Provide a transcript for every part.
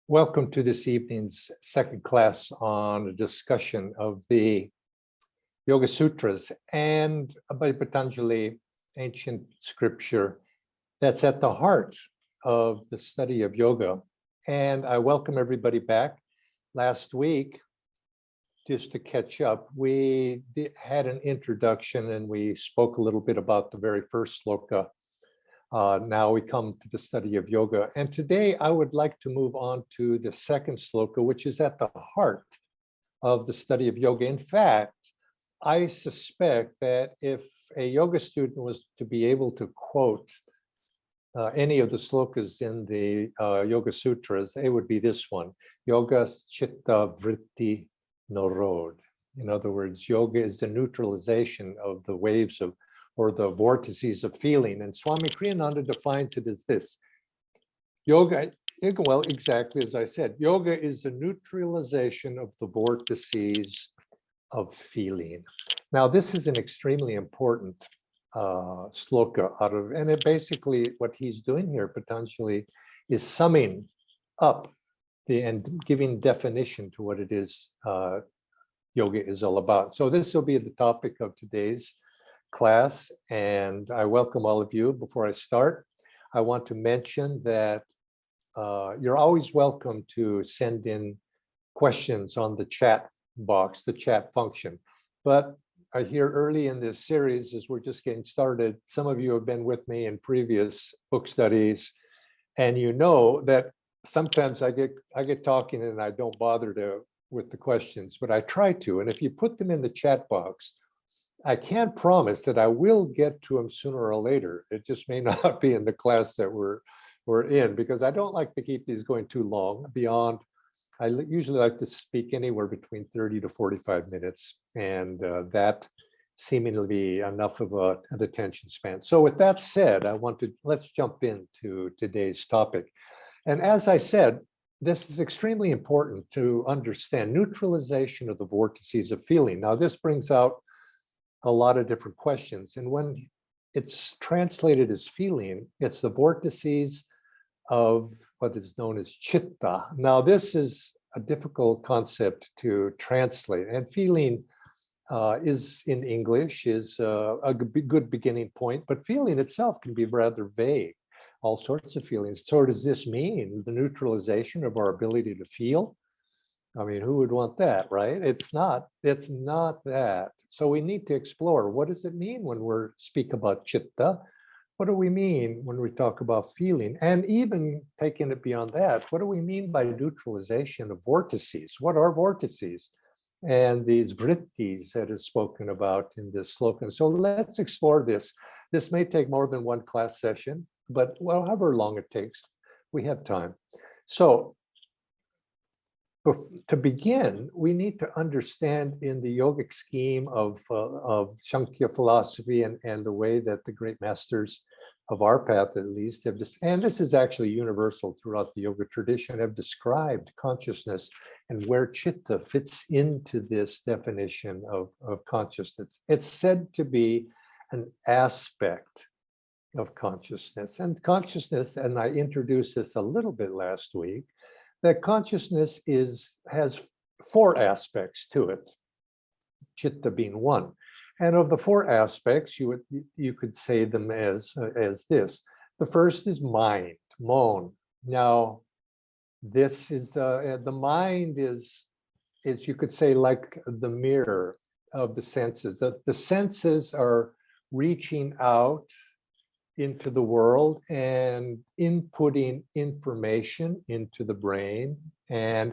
Welcome to this evening's second class on a discussion of the Yoga Sutras and by Patanjali, ancient scripture that's at the heart of the study of yoga. And I welcome everybody back. Last week, just to catch up, we had an introduction and we spoke a little bit about the very first sloka. Now we come to the study of yoga. And today I would like to move on to the second sloka, which is at the heart of the study of yoga. In fact, I suspect that if a yoga student was to be able to quote any of the slokas in the Yoga Sutras, it would be this one: Yoga Chitta Vritti Narod. In other words, yoga is the neutralization of the waves of or the vortices of feeling. And Swami Kriyananda defines it as this: yoga, well, exactly as I said, yoga is the neutralization of the vortices of feeling. Now, this is an extremely important sloka out of, and it basically, what he's doing here, Patanjali, is summing up and giving definition to what it is yoga is all about. So this will be the topic of today's class, and I welcome all of you. Before I start, I want to mention that you're always welcome to send in questions on the chat box, the chat function. But I hear early in this series, as we're just getting started, some of you have been with me in previous book studies, and you know that sometimes I get talking and I don't bother with the questions, but I try to. And if you put them in the chat box, I can't promise that I will get to them sooner or later. It just may not be in the class that we're in, because I don't like to keep these going too long beyond. I usually like to speak anywhere between 30 to 45 minutes, and that seemingly be enough of an attention span. So with that said, let's jump into today's topic. And as I said, this is extremely important to understand: neutralization of the vortices of feeling. Now, this brings out a lot of different questions. And when it's translated as feeling, it's the vortices of what is known as Chitta. Now, this is a difficult concept to translate, and feeling is in English is a good beginning point, but feeling itself can be rather vague. All sorts of feelings. So does this mean the neutralization of our ability to feel? I mean, who would want that, right? It's not that. So we need to explore, what does it mean when we speak about Chitta? What do we mean when we talk about feeling? And even taking it beyond that, what do we mean by neutralization of vortices? What are vortices? And these vrittis that is spoken about in this slogan. So let's explore this. This may take more than one class session, but however long it takes, we have time. So to begin, we need to understand in the yogic scheme of Sankhya philosophy and the way that the great masters of our path, at least, have and this is actually universal throughout the yoga tradition, have described consciousness and where Chitta fits into this definition of consciousness. It's said to be an aspect of consciousness. And consciousness, and I introduced this a little bit last week, that consciousness has four aspects to it, Chitta being one. And of the four aspects, you could say them as this. The first is mind, mon. Now, this is the mind is you could say like the mirror of the senses. The senses are reaching out into the world and inputting information into the brain, and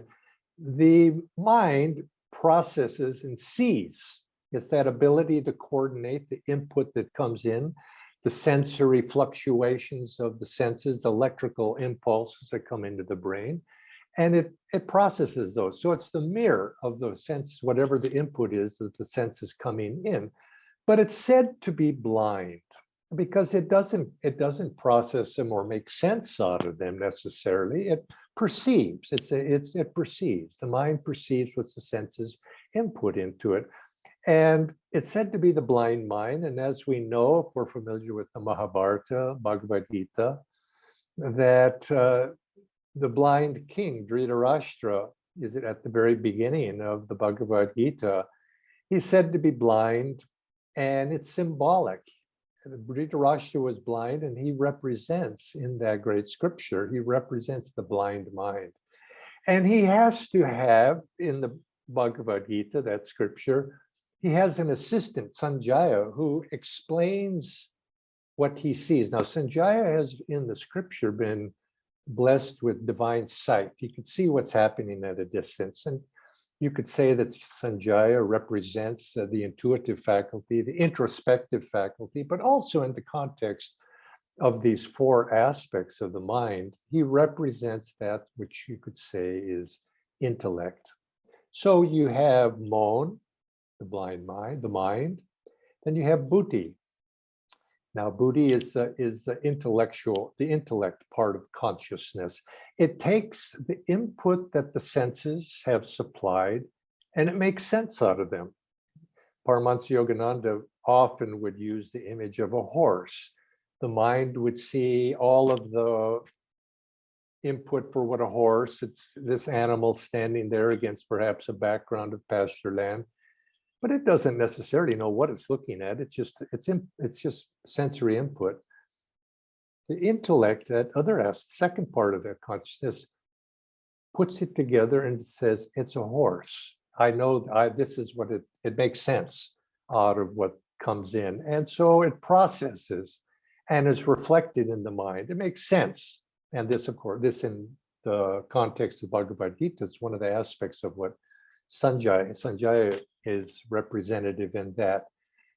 the mind processes and sees. It's that ability to coordinate the input that comes in, the sensory fluctuations of the senses, the electrical impulses that come into the brain, and it processes those. So it's the mirror of those senses, whatever the input is that the senses coming in. But it's said to be blind, because it doesn't process them or make sense out of them necessarily. It perceives. It perceives. The mind perceives what the senses input into it, and it's said to be the blind mind. And as we know, if we're familiar with the Mahabharata, Bhagavad Gita, that the blind king, Dhritarashtra, is it at the very beginning of the Bhagavad Gita? He's said to be blind, and it's symbolic. Dhritarashtra was blind, and he represents in that great scripture, he represents the blind mind. And he has to have, in the Bhagavad Gita, that scripture, he has an assistant, Sanjaya, who explains what he sees. Now, Sanjaya has, in the scripture, been blessed with divine sight. He could see what's happening at a distance. And you could say that Sanjaya represents the intuitive faculty, the introspective faculty, but also in the context of these four aspects of the mind, he represents that which you could say is intellect. So you have Mon, the blind mind, the mind. Then you have Buddhi. Now, Buddhi is the intellectual, the intellect part of consciousness. It takes the input that the senses have supplied, and it makes sense out of them. Paramhansa Yogananda often would use the image of a horse. The mind would see all of the input for what a horse, it's this animal standing there against perhaps a background of pasture land, but it doesn't necessarily know what it's looking at. It's just sensory input. The intellect, that other second part of that consciousness, puts it together and says, it's a horse. I know this is what it makes sense out of what comes in. And so it processes and is reflected in the mind. It makes sense. And this, of course, this in the context of Bhagavad Gita, is one of the aspects of what Sanjaya is representative in that.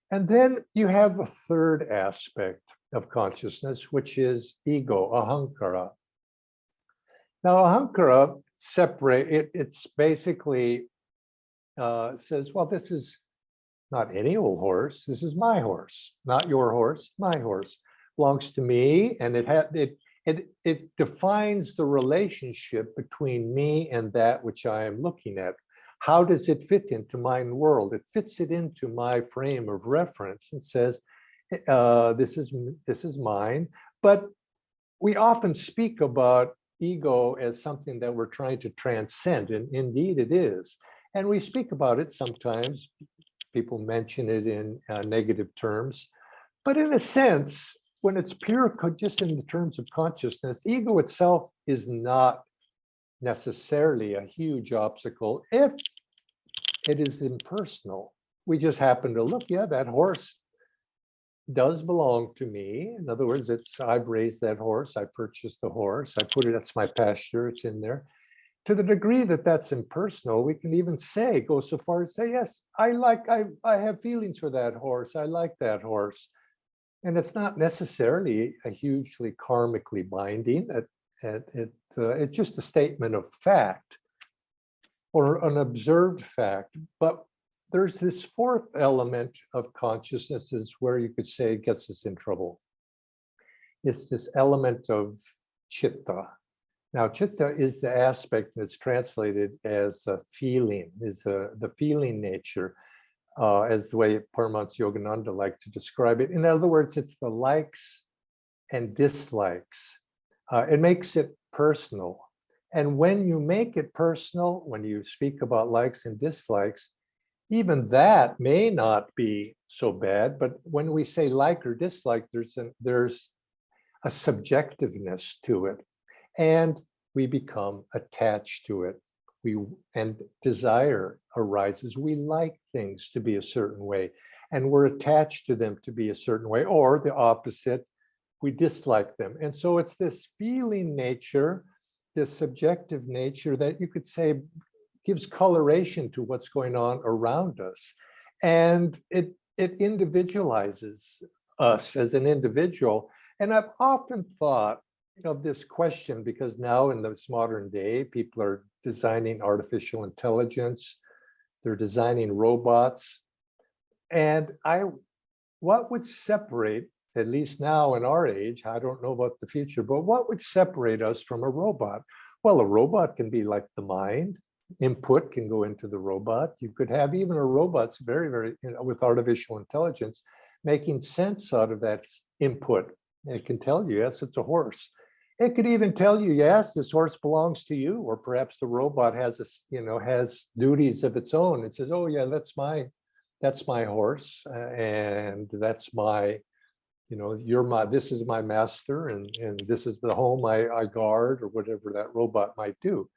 And then you have a third aspect of consciousness, which is ego, Ahamkara. Now, Ahamkara it's basically says, well, this is not any old horse. This is my horse, not your horse, my horse. Belongs to me, and it defines the relationship between me and that which I am looking at. How does it fit into my world? It fits it into my frame of reference and says, this is mine. But we often speak about ego as something that we're trying to transcend, and indeed it is. And we speak about it sometimes. People mention it in negative terms. But in a sense, when it's pure, just in the terms of consciousness, ego itself is not necessarily a huge obstacle if it is impersonal. We just happen to look, yeah, that horse does belong to me. In other words, I've raised that horse, I purchased the horse, that's my pasture, it's in there. To the degree that that's impersonal, we can even go so far as say, yes, I have feelings for that horse, I like that horse. And it's not necessarily a hugely karmically binding. It's just a statement of fact or an observed fact. But there's this fourth element of consciousness is where you could say it gets us in trouble. It's this element of Chitta. Now, Chitta is the aspect that's translated as a feeling, the feeling nature. As the way Paramhansa Yogananda liked to describe it. In other words, it's the likes and dislikes. It makes it personal. And when you make it personal, when you speak about likes and dislikes, even that may not be so bad. But when we say like or dislike, there's a subjectiveness to it. And we become attached to it. And desire arises. We like things to be a certain way, and we're attached to them to be a certain way, or the opposite, we dislike them. And so it's this feeling nature, this subjective nature that you could say gives coloration to what's going on around us. And it individualizes us as an individual. And I've often thought of this question, because now in this modern day, people are designing artificial intelligence, they're designing robots. And what would separate, at least now in our age, I don't know about the future, but what would separate us from a robot? Well, a robot can be like the mind. Input can go into the robot. You could have even a robot's very, with artificial intelligence, making sense out of that input. It can tell you, yes, it's a horse. It could even tell you, yes, this horse belongs to you, or perhaps the robot has has duties of its own. It says, oh yeah, that's my horse, and that's my, this is my master, and this is the home I guard, or whatever that robot might do.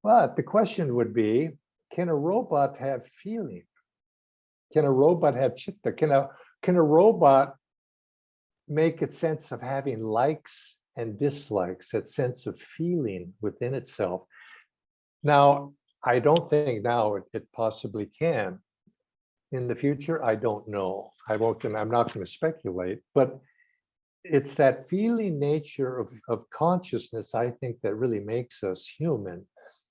But the question would be, can a robot have feeling? Can a robot have chitta? Can a robot make a sense of having likes and dislikes, that sense of feeling within itself? Now, I don't think now it possibly can. In the future, I don't know. I'm not going to speculate, but it's that feeling nature of consciousness, I think, that really makes us human.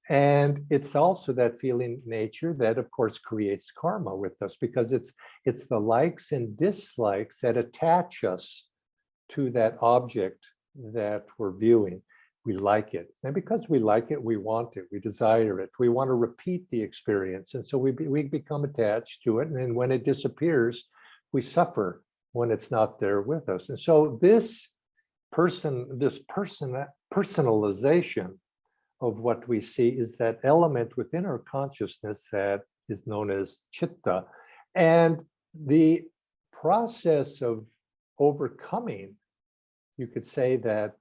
And it's also that feeling nature that, of course, creates karma with us, because it's the likes and dislikes that attach us to that object that we're viewing. We like it. And because we like it, we want it, we desire it, we want to repeat the experience. And so we become attached to it. And then when it disappears, we suffer when it's not there with us. And so this personalization of what we see is that element within our consciousness that is known as chitta. And the process of overcoming, you could say, that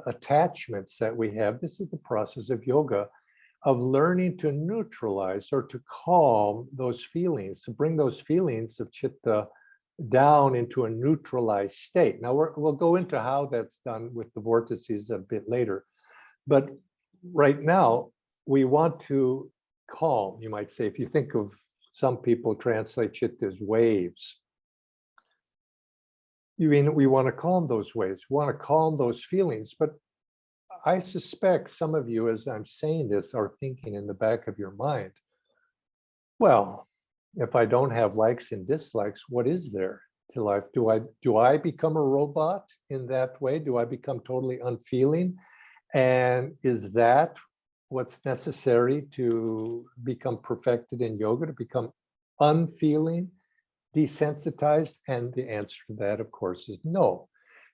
attachments that we have, this is the process of yoga, of learning to neutralize or to calm those feelings, to bring those feelings of chitta down into a neutralized state. Now we'll go into how that's done with the vortices a bit later. But right now, we want to calm, you might say. If you think of, some people translate chitta as waves. You mean we want to calm those waves, we want to calm those feelings. But I suspect some of you, as I'm saying this, are thinking in the back of your mind, well, if I don't have likes and dislikes, what is there to life? Do I become a robot in that way? Do I become totally unfeeling? And is that what's necessary to become perfected in yoga, to become unfeeling, desensitized? And the answer to that, of course, is no.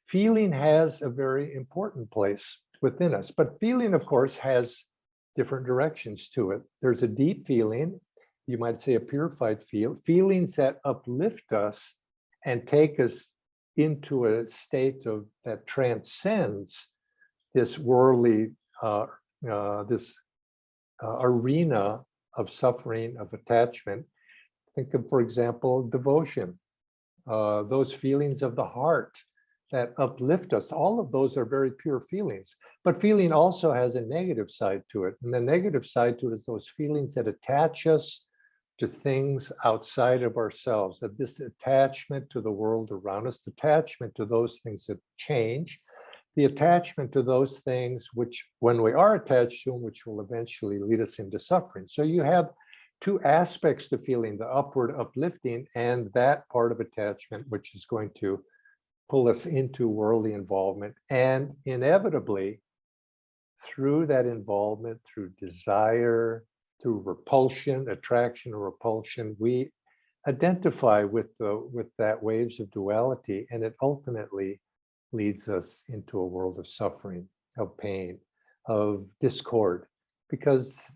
Feeling has a very important place within us, but feeling, of course, has different directions to it. There's a deep feeling, you might say a purified feelings that uplift us and take us into a state of that transcends this worldly, arena of suffering, of attachment. Think of, for example, devotion, those feelings of the heart that uplift us. All of those are very pure feelings. But feeling also has a negative side to it. And the negative side to it is those feelings that attach us to things outside of ourselves, that this attachment to the world around us, attachment to those things that change, the attachment to those things which, when we are attached to them, which will eventually lead us into suffering. So you have two aspects to feeling, the upward uplifting and that part of attachment, which is going to pull us into worldly involvement. And inevitably, through that involvement, through desire, through repulsion, attraction or repulsion, we identify with that waves of duality, and it ultimately leads us into a world of suffering, of pain, of discord, because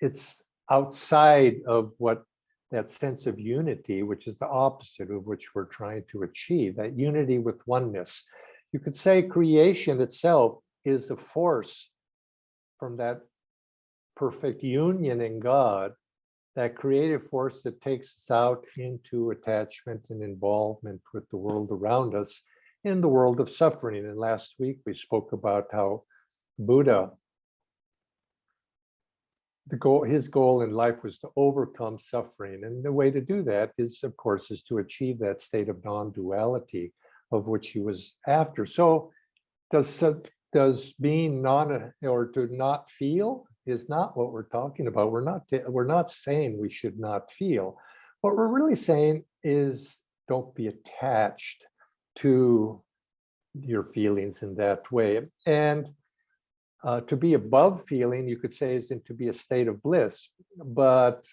it's outside of what that sense of unity, which is the opposite of which we're trying to achieve, that unity with oneness. You could say creation itself is a force from that perfect union in God, that creative force that takes us out into attachment and involvement with the world around us, in the world of suffering. And last week we spoke about how Buddha, his goal in life was to overcome suffering. And the way to do that is, of course, is to achieve that state of non-duality of which he was after. So does being or to not feel is not what we're talking about. We're not saying we should not feel. What we're really saying is don't be attached to your feelings in that way. And to be above feeling, you could say, is to be a state of bliss. But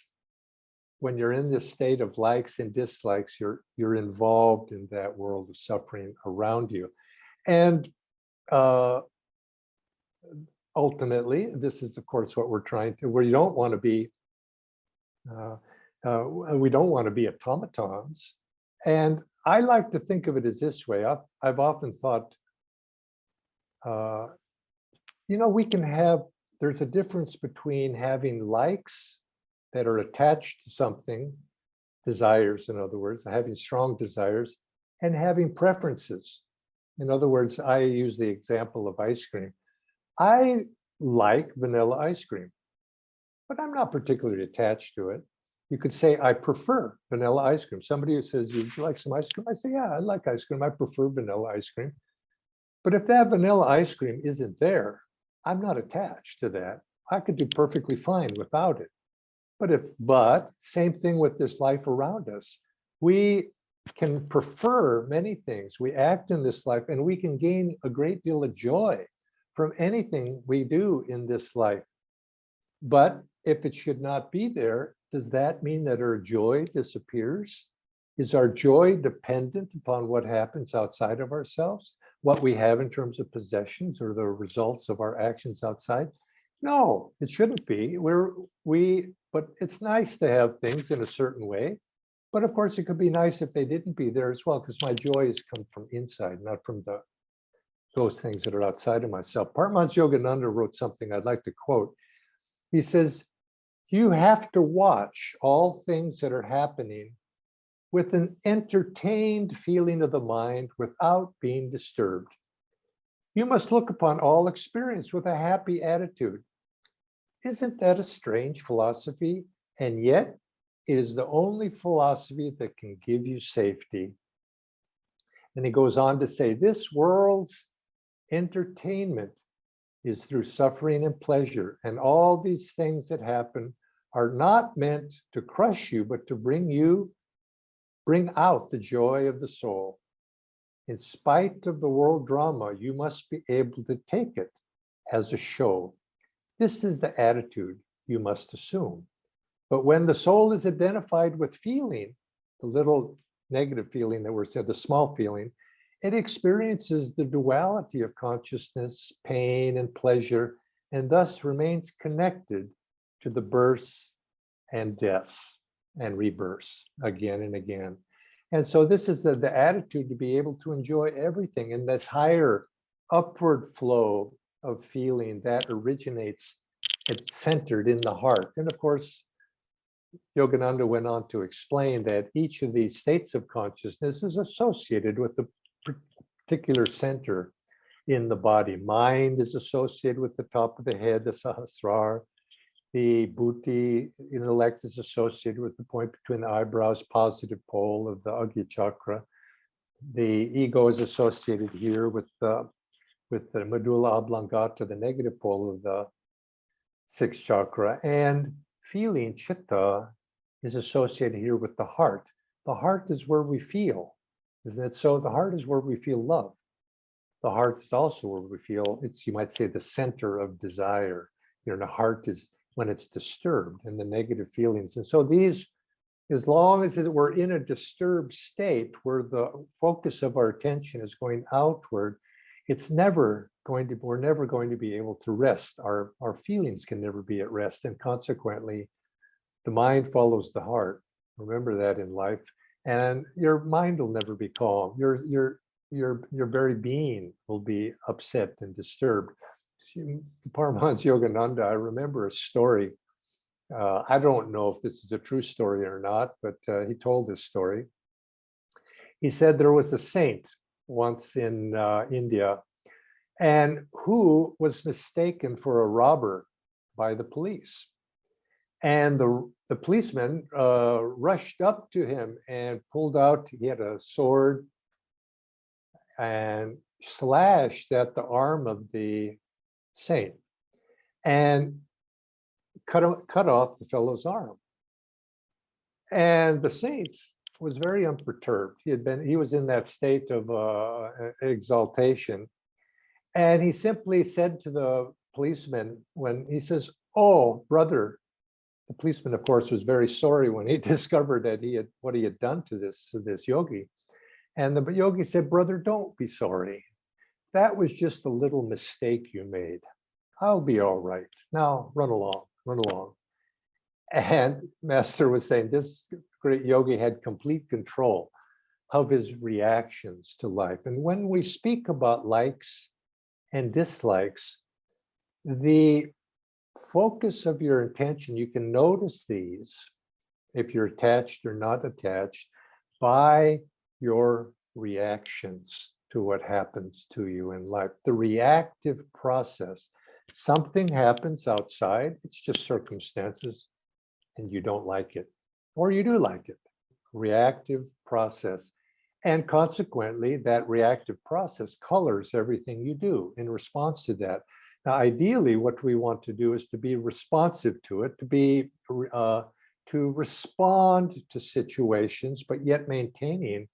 when you're in this state of likes and dislikes, you're involved in that world of suffering around you. And ultimately, this is of course what we're trying to, where you don't want to be, we don't want to be automatons. And I like to think of it as this way. I've often thought, we can have, there's a difference between having likes that are attached to something, desires, in other words, having strong desires, and having preferences. In other words, I use the example of ice cream. I like vanilla ice cream, but I'm not particularly attached to it. You could say, I prefer vanilla ice cream. Somebody who says, you like some ice cream? I say, yeah, I like ice cream. I prefer vanilla ice cream. But if that vanilla ice cream isn't there, I'm not attached to that. I could do perfectly fine without it. But same thing with this life around us. We can prefer many things. We act in this life and we can gain a great deal of joy from anything we do in this life. But if it should not be there, does that mean that our joy disappears? Is our joy dependent upon what happens outside of ourselves? What we have in terms of possessions or the results of our actions outside? No, it shouldn't be. But it's nice to have things in a certain way. But of course, it could be nice if they didn't be there as well, because my joy has come from inside, not from those things that are outside of myself. Paramhansa Yogananda wrote something I'd like to quote. He says, you have to watch all things that are happening with an entertained feeling of the mind without being disturbed. You must look upon all experience with a happy attitude. Isn't that a strange philosophy? And yet, it is the only philosophy that can give you safety. And he goes on to say, this world's entertainment is through suffering and pleasure. And all these things that happen are not meant to crush you, but to bring out the joy of the soul. In spite of the world drama, you must be able to take it as a show. This is the attitude you must assume. But when the soul is identified with feeling, the little negative feeling that we're saying, the small feeling, it experiences the duality of consciousness, pain and pleasure, and thus remains connected to the births and deaths and rebirths again and again. And so this is the attitude to be able to enjoy everything in this higher upward flow of feeling that originates, it's centered in the heart. And of course, Yogananda went on to explain that each of these states of consciousness is associated with the particular center in the body. Mind is associated with the top of the head, the sahasrara. The buddhi, intellect, is associated with the point between the eyebrows, positive pole of the Agya chakra. The ego is associated here with the medulla oblongata, the negative pole of the sixth chakra. And feeling, chitta, is associated here with the heart. The heart is where we feel, isn't it? So the heart is where we feel love. The heart is also where we feel, you might say, the center of desire. The heart is when it's disturbed and the negative feelings. And so these, as long as we're in a disturbed state where the focus of our attention is going outward, we're never going to be able to rest. Our feelings can never be at rest. And consequently, the mind follows the heart. Remember that in life. And your mind will never be calm. Your very being will be upset and disturbed. Paramhansa Yogananda, I remember a story. I don't know if this is a true story or not, but he told this story. He said there was a saint once in India, and who was mistaken for a robber by the police. And the policeman rushed up to him and pulled out, he had a sword, and slashed at the arm of the saint and cut off the fellow's arm. And the saint was very unperturbed. He was in that state of exaltation. And he simply said to the policeman, when he says, "Oh, brother," the policeman, of course, was very sorry when he discovered that what he had done to this yogi. And the yogi said, "Brother, don't be sorry. that was just a little mistake you made. I'll be all right. Now run along, run along. And Master was saying this great yogi had complete control of his reactions to life. And when we speak about likes and dislikes, the focus of your attention, you can notice these if you're attached or not attached by your reactions to what happens to you in life. The reactive process. Something happens outside, it's just circumstances, and you don't like it, or you do like it. Reactive process. And consequently, that reactive process colors everything you do in response to that. Now, ideally, what we want to do is to be responsive to it, to respond to situations, but yet maintaining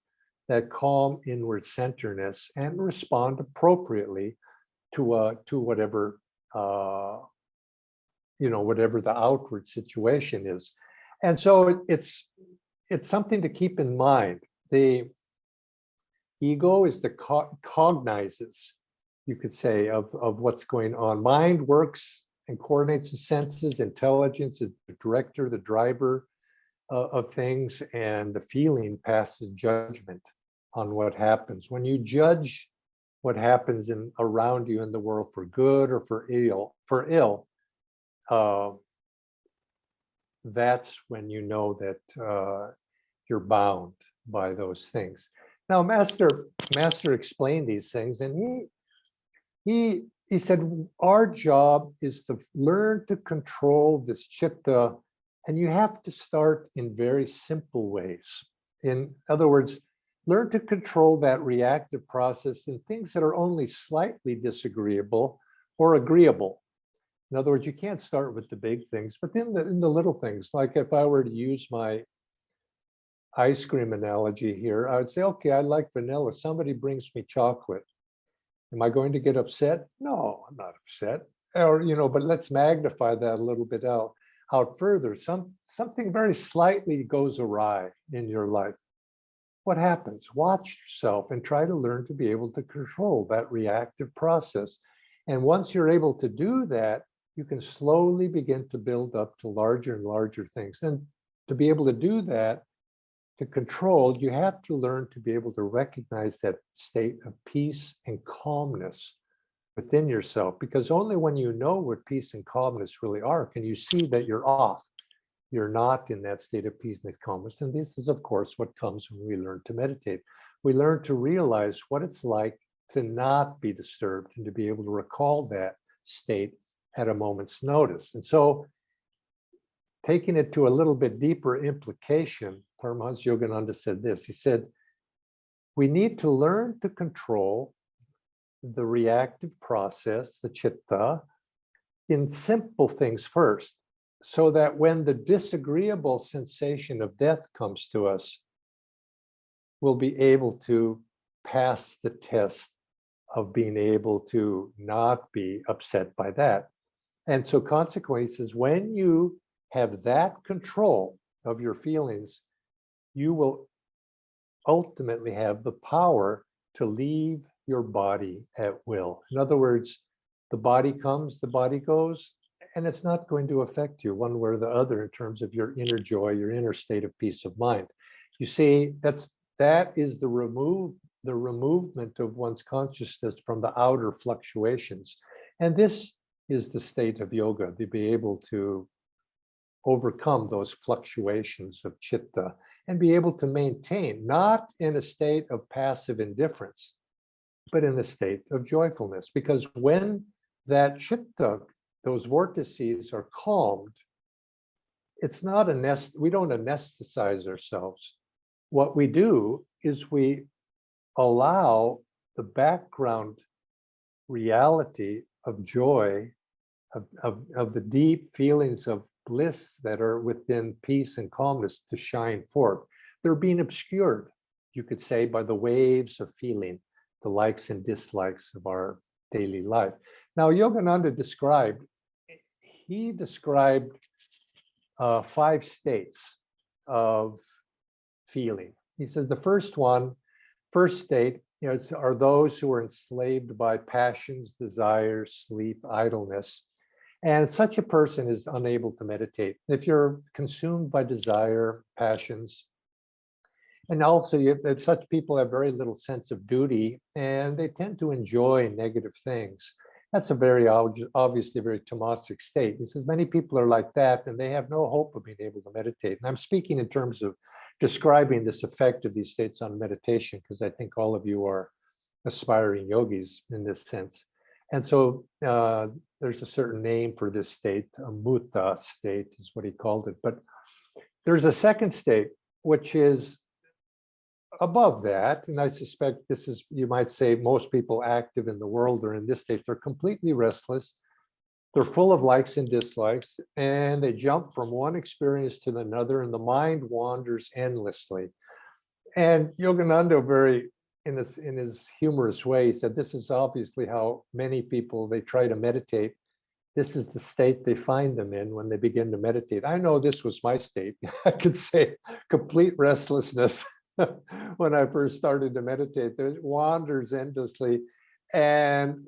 that calm inward centeredness and respond appropriately to whatever whatever the outward situation is. And so it's something to keep in mind. The ego is the cognizes, you could say, of what's going on. Mind works and coordinates the senses. Intelligence is the director, the driver of things, and the feeling passes judgment on what happens. When you judge what happens around you in the world for good or for ill, that's when you know that you're bound by those things. Now, Master explained these things, and he said, our job is to learn to control this chitta, and you have to start in very simple ways. In other words, learn to control that reactive process in things that are only slightly disagreeable or agreeable. In other words, you can't start with the big things, but in the little things, like if I were to use my ice cream analogy here, I would say, okay, I like vanilla. Somebody brings me chocolate. Am I going to get upset? No, I'm not upset. Or, but let's magnify that a little bit out further. Something very slightly goes awry in your life. What happens? Watch yourself and try to learn to be able to control that reactive process. And once you're able to do that, you can slowly begin to build up to larger and larger things. And to be able to do that, to control, you have to learn to be able to recognize that state of peace and calmness within yourself, because only when you know what peace and calmness really are can you see that you're off. You're not in that state of peace and calmness. And this is, of course, what comes when we learn to meditate. We learn to realize what it's like to not be disturbed and to be able to recall that state at a moment's notice. And so, taking it to a little bit deeper implication, Paramhansa Yogananda said this. He said, we need to learn to control the reactive process, the chitta, in simple things first, so that when the disagreeable sensation of death comes to us, we'll be able to pass the test of being able to not be upset by that. And so consequently, he says, when you have that control of your feelings, you will ultimately have the power to leave your body at will. In other words, the body comes, the body goes, and it's not going to affect you one way or the other in terms of your inner joy, your inner state of peace of mind. You see, that is the removement of one's consciousness from the outer fluctuations. And this is the state of yoga, to be able to overcome those fluctuations of chitta and be able to maintain, not in a state of passive indifference, but in a state of joyfulness. Because when that chitta, those vortices are calmed, it's not we don't anesthetize ourselves. What we do is we allow the background reality of joy, of the deep feelings of bliss that are within peace and calmness to shine forth. They're being obscured, you could say, by the waves of feeling, the likes and dislikes of our daily life. Now, Yogananda described 5 states of feeling. He said the first state are those who are enslaved by passions, desires, sleep, idleness. And such a person is unable to meditate. If you're consumed by desire, passions, and also such people have very little sense of duty, and they tend to enjoy negative things. That's a very obviously very tamasic state. He says many people are like that, and they have no hope of being able to meditate. And I'm speaking in terms of describing this effect of these states on meditation, because I think all of you are aspiring yogis in this sense. And so there's a certain name for this state, a mutta state is what he called it. But there's a second state, which is above that. And I suspect this is, you might say, most people active in the world are in this state. They're completely restless. They're full of likes and dislikes, and they jump from one experience to another, and the mind wanders endlessly. And Yogananda, very in his humorous way, he said, this is obviously how many people, they try to meditate. This is the state they find them in when they begin to meditate. I know this was my state. I could say complete restlessness when I first started to meditate. It wanders endlessly, and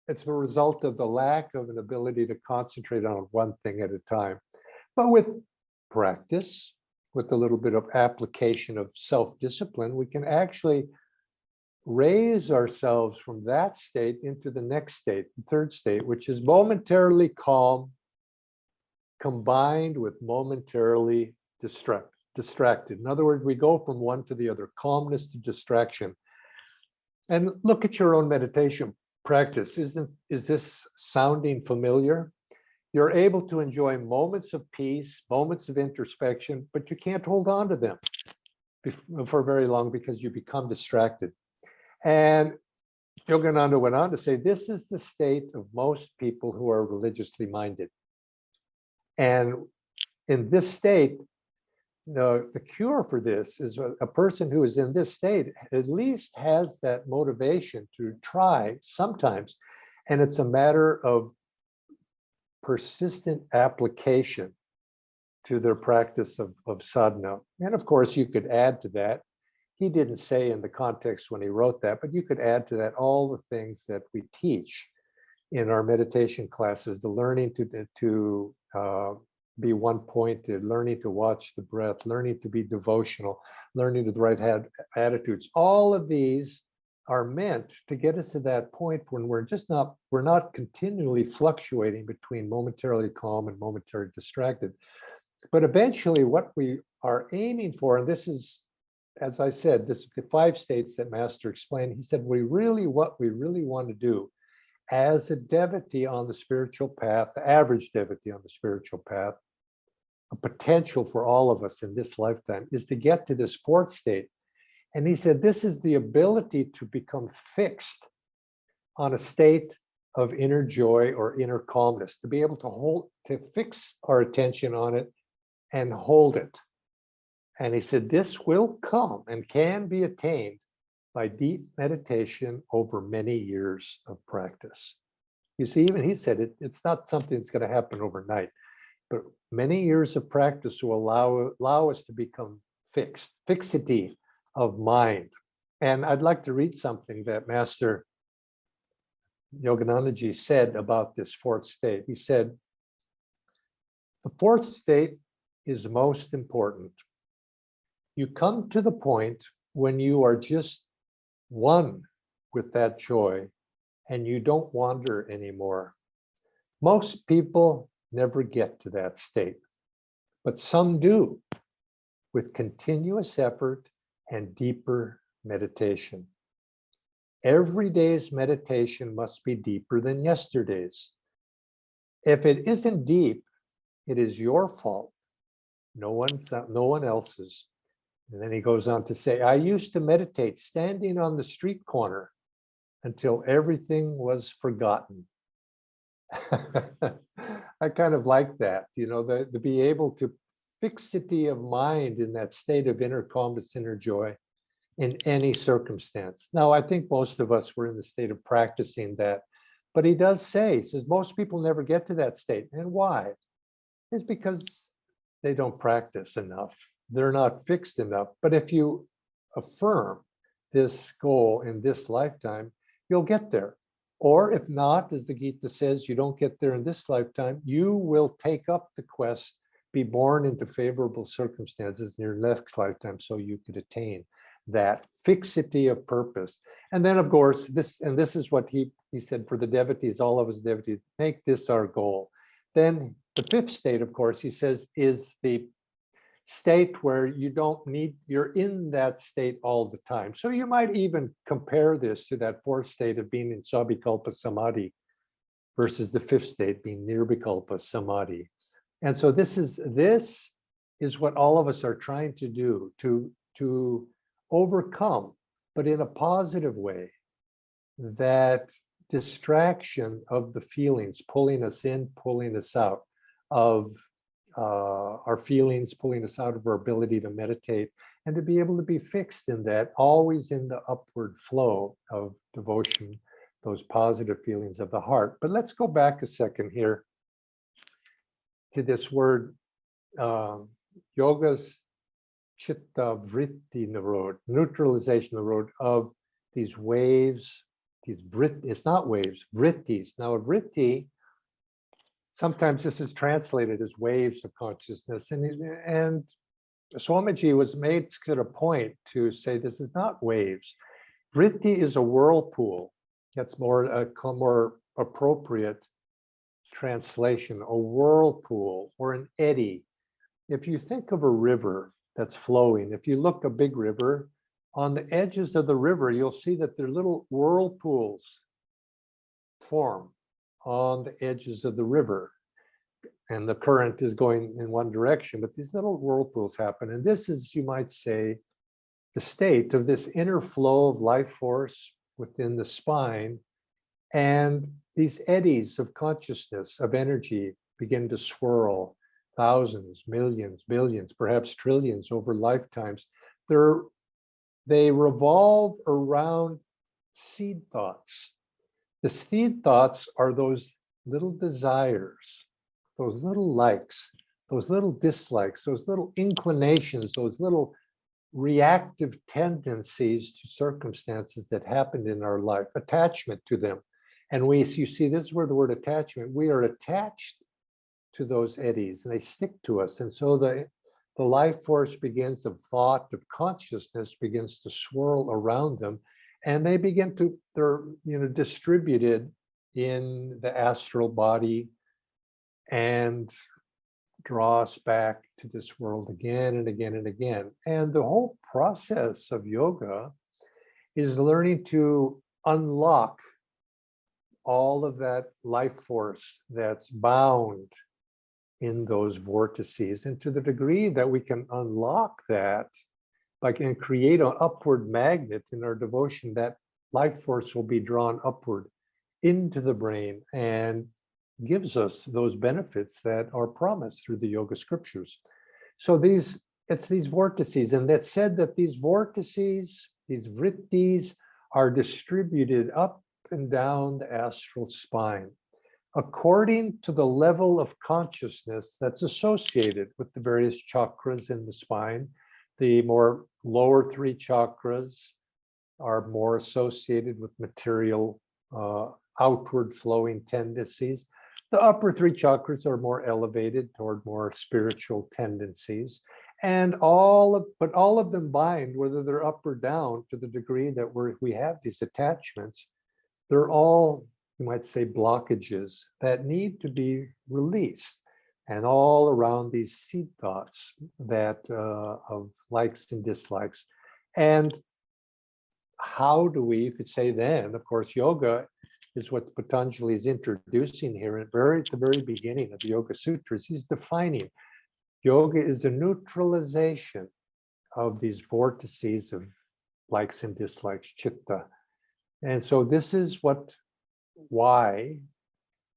it's a result of the lack of an ability to concentrate on one thing at a time. But with practice, with a little bit of application of self-discipline, we can actually raise ourselves from that state into the next state, the third state, which is momentarily calm, combined with momentarily distracted. In other words, we go from one to the other, calmness to distraction. And look at your own meditation practice. Is this sounding familiar? You're able to enjoy moments of peace, moments of introspection, but you can't hold on to them for very long because you become distracted. And Yogananda went on to say, this is the state of most people who are religiously minded. And in this state, the cure for this is a person who is in this state at least has that motivation to try sometimes. And it's a matter of persistent application to their practice of sadhana. And of course, you could add to that. He didn't say in the context when he wrote that, but you could add to that all the things that we teach in our meditation classes, the learning to be one-pointed, learning to watch the breath, learning to be devotional, learning to the right attitudes. All of these are meant to get us to that point when we're not continually fluctuating between momentarily calm and momentarily distracted. But eventually what we are aiming for, and this is, as I said, this is the 5 states that Master explained. He said, what we really want to do as a devotee on the spiritual path, the average devotee on the spiritual path, a potential for all of us in this lifetime is to get to this 4th state. And he said, this is the ability to become fixed on a state of inner joy or inner calmness, to be able to fix our attention on it and hold it. And he said, this will come and can be attained by deep meditation over many years of practice. You see, even he said it's not something that's going to happen overnight, but many years of practice will allow us to become fixity of mind. And I'd like to read something that Master Yoganandaji said about this 4th state. He said, the 4th state is most important. You come to the point when you are just one with that joy and you don't wander anymore. Most people never get to that state, but some do with continuous effort and deeper meditation. Every day's meditation must be deeper than yesterday's. If it isn't deep, it is your fault, no one else's. And then he goes on to say, I used to meditate standing on the street corner until everything was forgotten. I kind of like that, to be able to fixity of mind in that state of inner calmness, inner joy in any circumstance. Now, I think most of us were in the state of practicing that, but he does say, he says, most people never get to that state. And why? It's because they don't practice enough. They're not fixed enough. But if you affirm this goal in this lifetime, you'll get there. Or if not, as the Gita says, you don't get there in this lifetime, you will take up the quest, be born into favorable circumstances in your next lifetime so you could attain that fixity of purpose. And then, of course, this is what he said for the devotees, all of us devotees, make this our goal. Then the fifth state, of course, he says, is the state where you don't need, you're in that state all the time. So you might even compare this to that fourth state of being in Sabikalpa Samadhi versus the fifth state being Nirvikalpa Samadhi. And so this is what all of us are trying to do, to overcome, but in a positive way, that distraction of the feelings, pulling us in, pulling us out of our feelings, pulling us out of our ability to meditate, and to be able to be fixed in that, always in the upward flow of devotion, those positive feelings of the heart. But let's go back a second here to this word, yoga's Chitta vritti narod, neutralization narod of these waves, these it's not waves, vrittis. Now a vritti, sometimes this is translated as waves of consciousness, and Swamiji was made to a point to say this is not waves. Vritti is a whirlpool. That's more appropriate translation, a whirlpool or an eddy. If you think of a river that's flowing, if you look a big river, on the edges of the river, you'll see that there are little whirlpools form on the edges of the river. And the current is going in one direction, but these little whirlpools happen. And this is, you might say, the state of this inner flow of life force within the spine. And these eddies of consciousness, of energy, begin to swirl thousands, millions, billions, perhaps trillions over lifetimes. They revolve around seed thoughts. The seed thoughts are those little desires, those little likes, those little dislikes, those little inclinations, those little reactive tendencies to circumstances that happened in our life, attachment to them. And you see, this is where the word attachment, we are attached to those eddies and they stick to us. And so the life force begins, the thought of consciousness begins to swirl around them, and they begin to, they're distributed in the astral body and draw us back to this world again and again and again. And the whole process of yoga is learning to unlock all of that life force that's bound in those vortices. And to the degree that we can unlock that, and create an upward magnet in our devotion, that life force will be drawn upward into the brain and gives us those benefits that are promised through the yoga scriptures. So it's these vortices, and that's said that these vortices, these vrittis, are distributed up and down the astral spine according to the level of consciousness that's associated with the various chakras in the spine. The more lower three chakras are more associated with material, outward flowing tendencies. The upper three chakras are more elevated toward more spiritual tendencies. And all of them bind, whether they're up or down, to the degree that we have these attachments. They're all, you might say, blockages that need to be released. And all around these seed thoughts that of likes and dislikes. And how do we, you could say then, of course, yoga is what Patanjali is introducing here at the very beginning of the Yoga Sutras. He's defining yoga is the neutralization of these vortices of likes and dislikes, chitta. And so this is why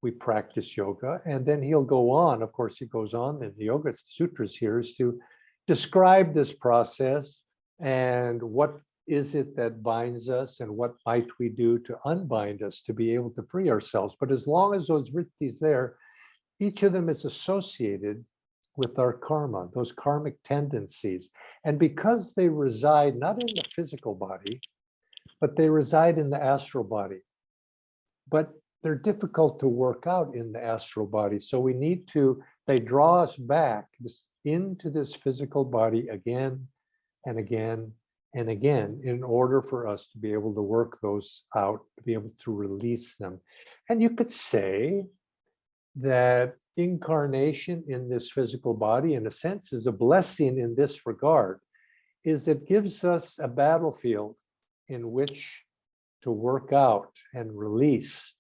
we practice yoga. And then he'll go on, of course, he goes on in the Yoga Sutras here is to describe this process and what is it that binds us and what might we do to unbind us to be able to free ourselves. But as long as those vrittis there, each of them is associated with our karma, those karmic tendencies. And because they reside not in the physical body, but they reside in the astral body. But they're difficult to work out in the astral body. So we need to, they draw us back into this physical body again and again and again in order for us to be able to work those out, to be able to release them. And you could say that incarnation in this physical body, in a sense, is a blessing in this regard, is it gives us a battlefield in which to work out and release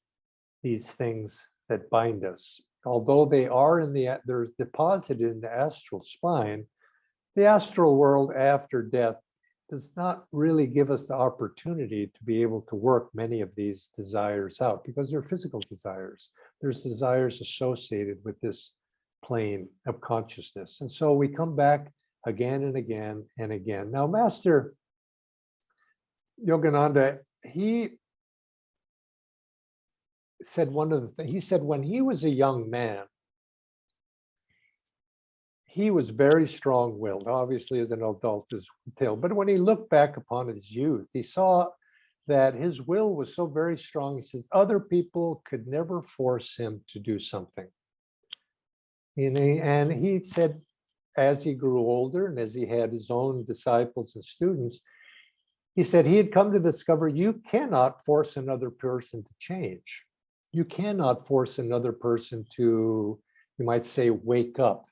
these things that bind us. Although they are they're deposited in the astral spine, the astral world after death does not really give us the opportunity to be able to work many of these desires out because they're physical desires. There's desires associated with this plane of consciousness. And so we come back again and again and again. Now, Master Yogananda, he said one of the things, he said when he was a young man, he was very strong-willed, obviously as an adult as well. But when he looked back upon his youth, he saw that his will was so very strong. He says other people could never force him to do something. And he said, as he grew older and as he had his own disciples and students, he said he had come to discover you cannot force another person to change. You cannot force another person to, you might say, wake up.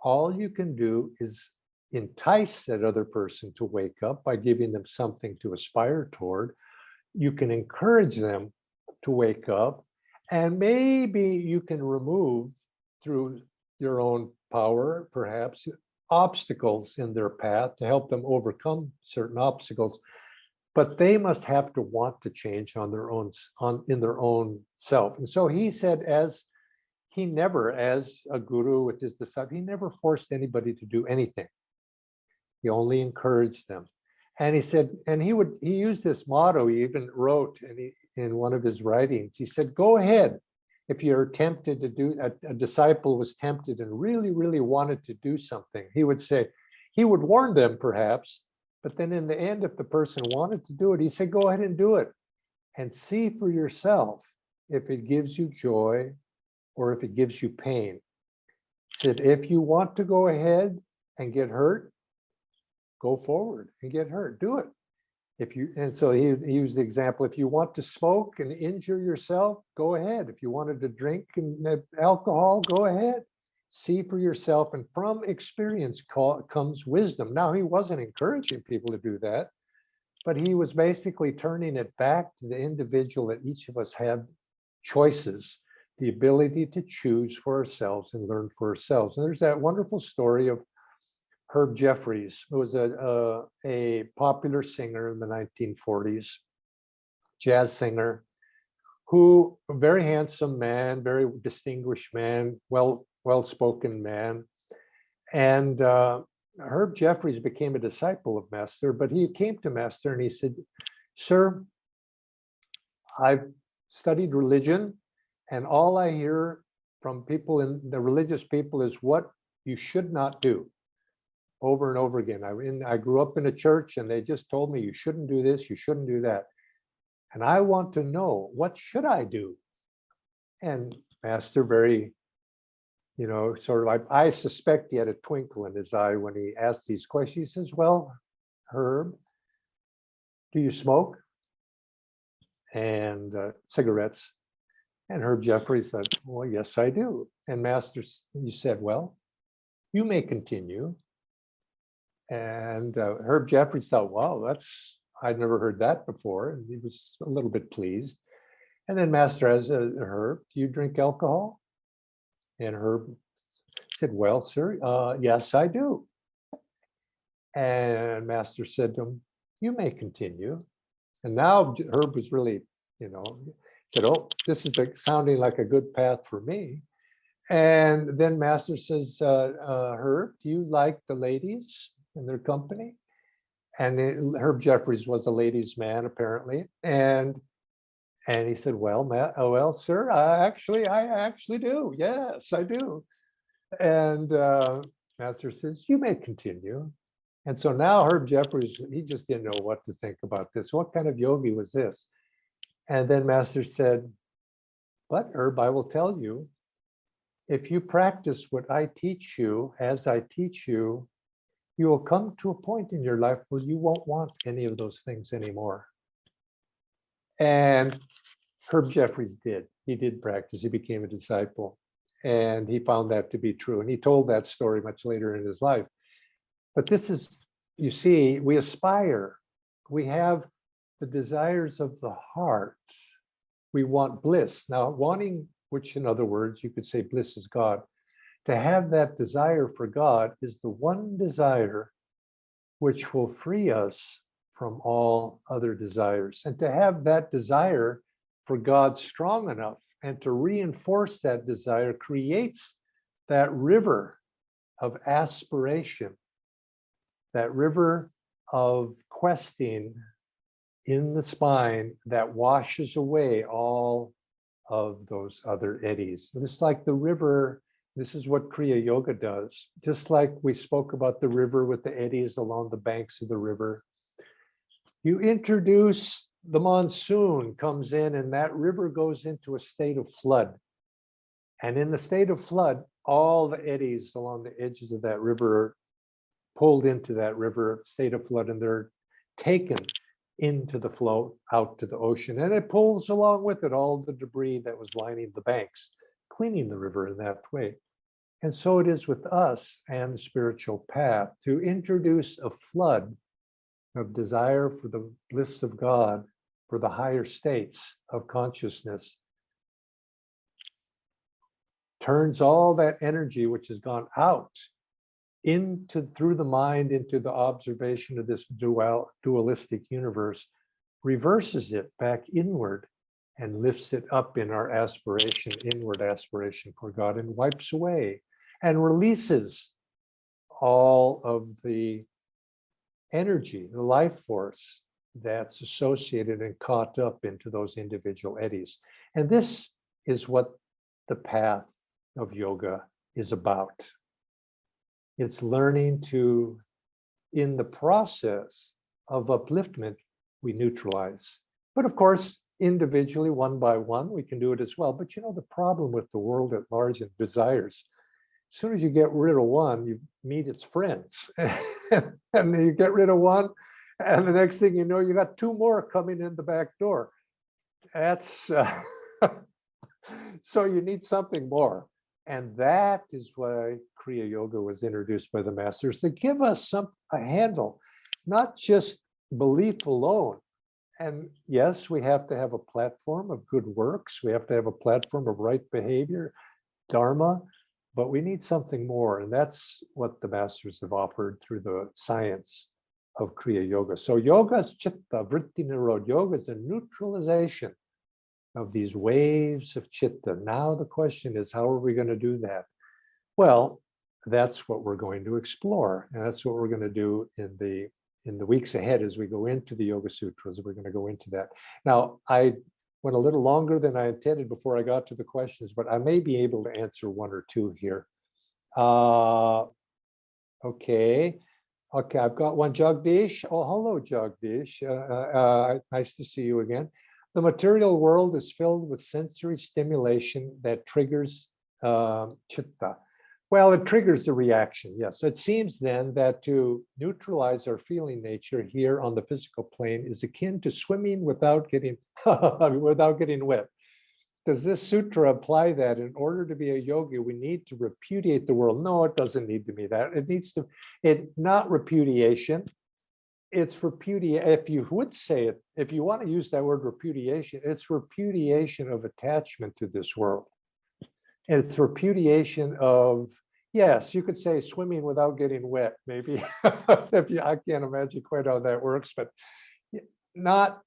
All you can do is entice that other person to wake up by giving them something to aspire toward. You can encourage them to wake up, and maybe you can remove through your own power, perhaps, obstacles in their path to help them overcome certain obstacles. But they must have to want to change on their own, in their own self. And so he said, as he never, as a guru with his disciple, he never forced anybody to do anything. He only encouraged them. And he said, and he used this motto, he even wrote in one of his writings, he said, go ahead. If you're tempted to do, a disciple was tempted and really, really wanted to do something, he would say, he would warn them perhaps, but then in the end, if the person wanted to do it, he said, go ahead and do it and see for yourself if it gives you joy or if it gives you pain. He said, if you want to go ahead and get hurt, go forward and get hurt, do it. And so he used the example, if you want to smoke and injure yourself, go ahead. If you wanted to drink alcohol, go ahead. See for yourself, and from experience comes wisdom. Now, he wasn't encouraging people to do that, but he was basically turning it back to the individual, that each of us have choices, the ability to choose for ourselves and learn for ourselves. And there's that wonderful story of Herb Jeffries, who was a popular singer in the 1940s, jazz singer, who, a very handsome man, very distinguished man, well-spoken man. And Herb Jeffries became a disciple of Master, but he came to Master and he said, sir, I've studied religion, and all I hear from people, in the religious people, is what you should not do, over and over again. I grew up in a church and they just told me you shouldn't do this, you shouldn't do that. And I want to know, what should I do? And Master, very, sort of, I suspect he had a twinkle in his eye when he asked these questions. He says, well, Herb, do you smoke? And cigarettes? And Herb Jeffries said, well, yes, I do. And Master, you said, well, you may continue. And Herb Jeffries thought, wow, I'd never heard that before. And he was a little bit pleased. And then Master asked, Herb, do you drink alcohol? And Herb said, well, sir, yes, I do. And Master said to him, you may continue. And now Herb was really, said, oh, this is sounding like a good path for me. And then Master says, Herb, do you like the ladies in their company? And Herb Jeffries was a ladies' man, apparently. And he said, well, sir, I actually do. Yes, I do. And Master says, you may continue. And so now Herb Jeffries, he just didn't know what to think about this. What kind of yogi was this? And then Master said, but Herb, I will tell you, if you practice what I teach you, as I teach you, you will come to a point in your life where you won't want any of those things anymore. And Herb Jeffries did. He did practice. He became a disciple. And he found that to be true. And he told that story much later in his life. But this is, you see, we aspire. We have the desires of the heart. We want bliss. Now, wanting, which in other words, you could say bliss is God. To have that desire for God is the one desire which will free us from all other desires. And to have that desire for God strong enough and to reinforce that desire creates that river of aspiration, that river of questing in the spine that washes away all of those other eddies. Just like the river, this is what Kriya Yoga does. Just like we spoke about the river with the eddies along the banks of the river. You introduce the monsoon comes in and that river goes into a state of flood. And in the state of flood, all the eddies along the edges of that river are pulled into that river state of flood, and they're taken into the flow out to the ocean. And it pulls along with it all the debris that was lining the banks, cleaning the river in that way. And so it is with us and the spiritual path to introduce a flood of desire for the bliss of God, for the higher states of consciousness, turns all that energy which has gone out into through the mind into the observation of this dualistic universe, reverses it back inward and lifts it up in our aspiration, inward aspiration for God, and wipes away and releases all of the energy, the life force that's associated and caught up into those individual eddies. And this is what the path of yoga is about. It's learning to, in the process of upliftment, we neutralize. But of course, individually, one by one, we can do it as well. But you know, the problem with the world at large and desires, as soon as you get rid of one, you meet its friends. And you get rid of one, and the next thing you know, you got two more coming in the back door. That's so you need something more. And that is why Kriya Yoga was introduced by the masters, to give us a handle, not just belief alone. And yes, we have to have a platform of good works. We have to have a platform of right behavior, dharma, but we need something more. And that's what the masters have offered through the science of Kriya Yoga. So yoga is chitta, vritti nirod. Yoga is a neutralization of these waves of chitta. Now the question is, how are we going to do that? Well, that's what we're going to explore. And that's what we're going to do in the weeks ahead as we go into the Yoga Sutras. We're going to go into that. Now, I went a little longer than I intended before I got to the questions, but I may be able to answer one or two here. Okay, I've got one. Jagdish. Oh, hello, Jagdish. Nice to see you again. The material world is filled with sensory stimulation that triggers chitta. Well, it triggers the reaction, yes. So it seems then that to neutralize our feeling nature here on the physical plane is akin to swimming without getting wet. Does this sutra apply that in order to be a yogi, we need to repudiate the world? No, it doesn't need to be that. It needs to, not repudiation. It's repudiation. If you would say it, if you want to use that word repudiation, it's repudiation of attachment to this world. It's repudiation of, yes, you could say swimming without getting wet, maybe. I can't imagine quite how that works, but not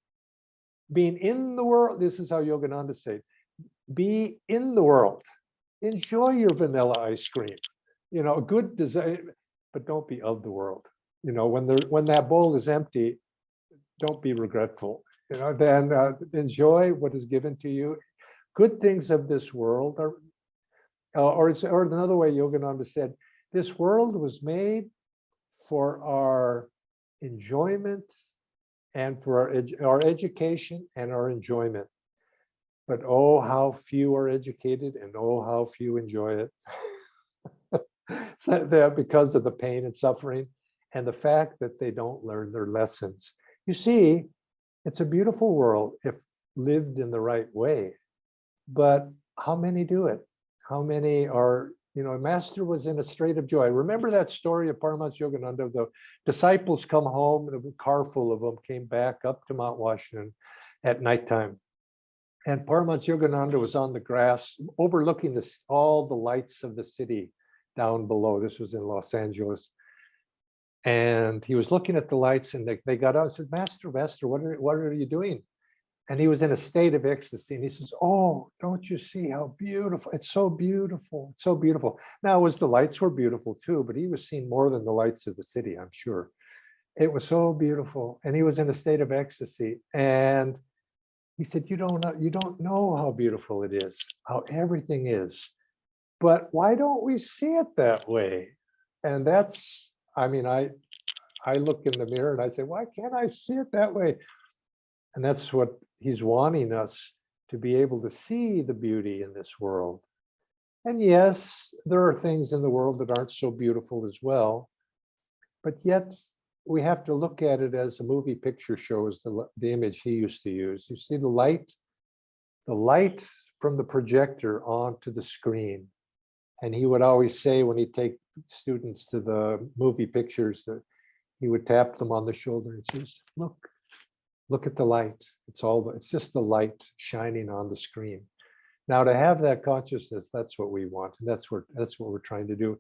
being in the world. This is how Yogananda said, be in the world. Enjoy your vanilla ice cream. You know, good design, but don't be of the world. You know, when that bowl is empty, don't be regretful. You know, then enjoy what is given to you. Good things of this world are, or another way Yogananda said, this world was made for our enjoyment and for our education and our enjoyment. But oh, how few are educated and oh, how few enjoy it. So that because of the pain and suffering and the fact that they don't learn their lessons. You see, it's a beautiful world if lived in the right way. But how many do it? How many are, Master was in a state of joy. Remember that story of Paramhansa Yogananda? The disciples come home and a car full of them came back up to Mount Washington at nighttime. And Paramhansa Yogananda was on the grass overlooking all the lights of the city down below. This was in Los Angeles. And he was looking at the lights and they got out and said, Master, what are you doing? And he was in a state of ecstasy. And he says, oh, don't you see how beautiful? It's so beautiful. It's so beautiful. Now, the lights were beautiful too, but he was seeing more than the lights of the city, I'm sure. It was so beautiful. And he was in a state of ecstasy. And he said, you don't know how beautiful it is, how everything is. But why don't we see it that way? And that's, I look in the mirror and I say, why can't I see it that way? And that's what he's wanting us to be able to see the beauty in this world. And yes, there are things in the world that aren't so beautiful as well, but yet we have to look at it as a movie picture shows the image he used to use. You see the light from the projector onto the screen. And he would always say when he'd take students to the movie pictures that he would tap them on the shoulder and says, look at the light. It's just the light shining on the screen. Now to have that consciousness, that's what we want. And that's what we're trying to do.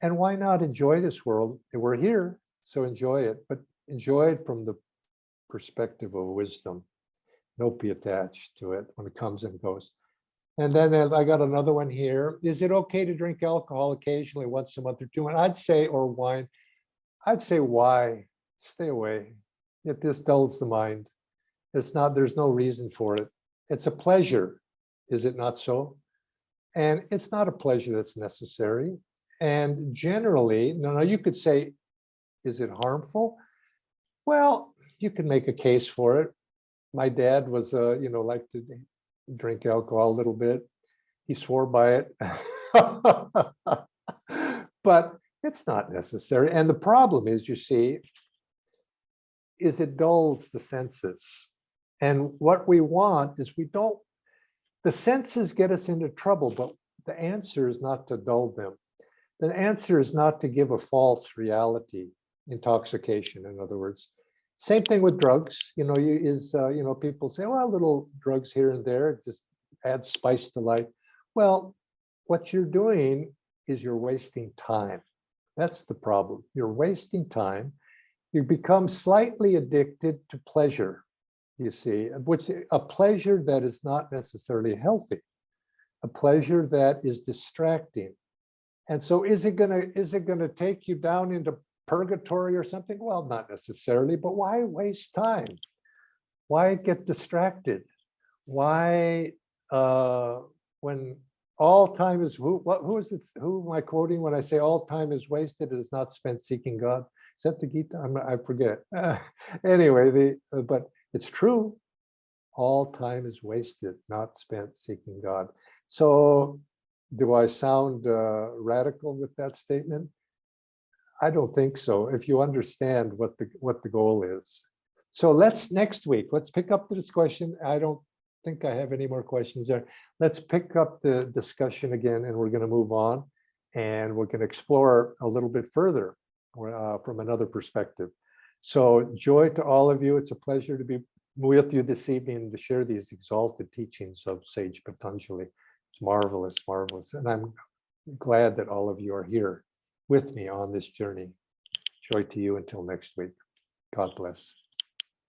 And why not enjoy this world? We're here, so enjoy it, but enjoy it from the perspective of wisdom. Don't be attached to it when it comes and goes. And then I got another one here. Is it okay to drink alcohol occasionally once a month or two? And I'd say, or wine. I'd say, why? Stay away. It just dulls the mind. There's no reason for it. It's a pleasure, is it not so? And it's not a pleasure that's necessary. And generally, no, you could say, is it harmful? Well, you can make a case for it. My dad was, liked to drink alcohol a little bit. He swore by it. But it's not necessary. And the problem is, you see, is it dulls the senses. And what we want is the senses get us into trouble, but the answer is not to dull them. The answer is not to give a false reality, intoxication, in other words. Same thing with drugs, people say, well, little drugs here and there, just add spice to life. Well, what you're doing is you're wasting time. That's the problem. You're wasting time. You become slightly addicted to pleasure, you see, which a pleasure that is not necessarily healthy, a pleasure that is distracting. And so is it gonna take you down into purgatory or something? Well, not necessarily, but why waste time? Why get distracted? Why, when all time is, who am I quoting when I say all time is wasted, it is not spent seeking God? Is that the Gita? I forget. Anyway, but it's true. All time is wasted, not spent seeking God. So do I sound radical with that statement? I don't think so, if you understand what the goal is. So next week, let's pick up the discussion. I don't think I have any more questions there. Let's pick up the discussion again, and we're going to move on, and we're going to explore a little bit further from another perspective. So joy to all of you. It's a pleasure to be with you this evening to share these exalted teachings of Sage Patanjali. It's marvelous, marvelous. And I'm glad that all of you are here with me on this journey. Joy to you until next week. God bless.